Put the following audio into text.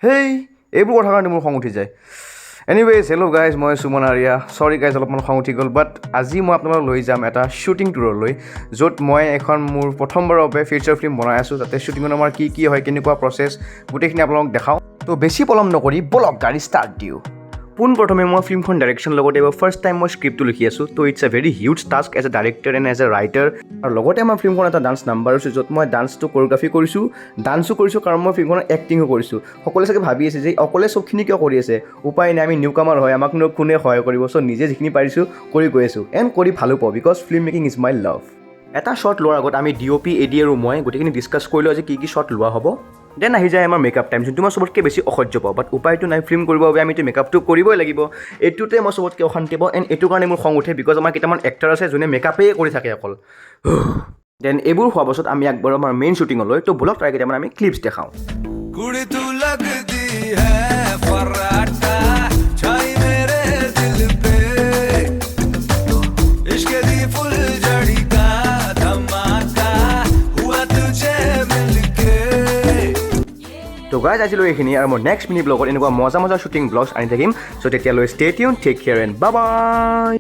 হেই এইবোৰ কথা কাৰণে মোৰ খং উঠি যায়। এনিৱেজ হেল্ল' গাইজ, মই সুমন আৰিয়া। চৰি গাইজ, অলপমান খং উঠি গ'ল, বাট আজি মই আপোনালোকক লৈ যাম এটা শ্বুটিং টুৰলৈ, য'ত মই এখন মোৰ প্ৰথমবাৰৰ বাবে ফিচাৰ ফিল্ম বনাই আছোঁ। তাতে শ্বুটিঙত আমাৰ কি হয়, কেনেকুৱা প্ৰচেছ, গোটেইখিনি আপোনালোকক দেখাওঁ। তো বেছি পলম নকৰি ব'লক গাড়ী ষ্টাৰ্ট দিওঁ। পোনপ্ৰথমে মই ফিল্মখন ডাইৰেকশ্যন লগতে এইবাৰ ফাৰ্ষ্ট টাইম মই স্ক্ৰিপ্টটো লিখি আছোঁ। তো it's a very huge task as a director and as a writer. আৰু লগতে আমাৰ ফিল্মখন এটা ডান্স নাম্বাৰ আছে, য'ত মই ডান্সটো কোৰিঅ'গ্ৰাফি কৰিছোঁ, ডান্সো কৰিছোঁ, কাৰণ মই ফিল্মখনত এক্টিঙো কৰিছোঁ। সকলোৱে চাগে ভাবি আছে যে অকলে চবখিনি কিয় কৰি আছে, উপায় নাই, আমি নিউ কামাৰ হয়, আমাকনো কোনে সহায় কৰিব। চ' নিজে যিখিনি পাৰিছোঁ কৰি গৈ আছোঁ, এণ্ড কৰি ভালো পাওঁ, because film making is my love. এটা শ্বট লোৱাৰ আগত আমি DOP, AD আৰু মই গোটেইখিনি ডিছকাছ কৰি লওঁ যে কি শ্বট লোৱা হ'ব। দেন আহি যায় আমাৰ মেকআপ টাইম, যোনটো মই চবতকৈ বেছি অসহ্য পাওঁ, বাট উপায়টো নাই, ফিল্ম কৰিবৰ বাবে আমিতো মেকআপটো কৰিবই লাগিব। এইটোতে মই চবতকৈ অশান্তি পাওঁ, এণ্ড এইটো কাৰণে মোৰ খং উঠে, বিকজ আমাৰ কেইটামান এক্টৰ আছে যোনে মেকআপেই কৰি থাকে অকল। দেন এইবোৰ হোৱাৰ পাছত আমি আগবাঢ়ো আমাৰ মেইন শ্বুটিঙলৈ। তো ব'লক তাৰে কেইটামান আমি ক্লিপছ দেখাওঁ। তো গাইজ আজিলৈ এইখিনি, আৰু মই নেক্সট মিনি ব্লগত এনেকুৱা মজা শ্বুটিং ব্লগছ আনি থাকিম। চ' তেতিয়ালৈ stay tune, take care and bye by.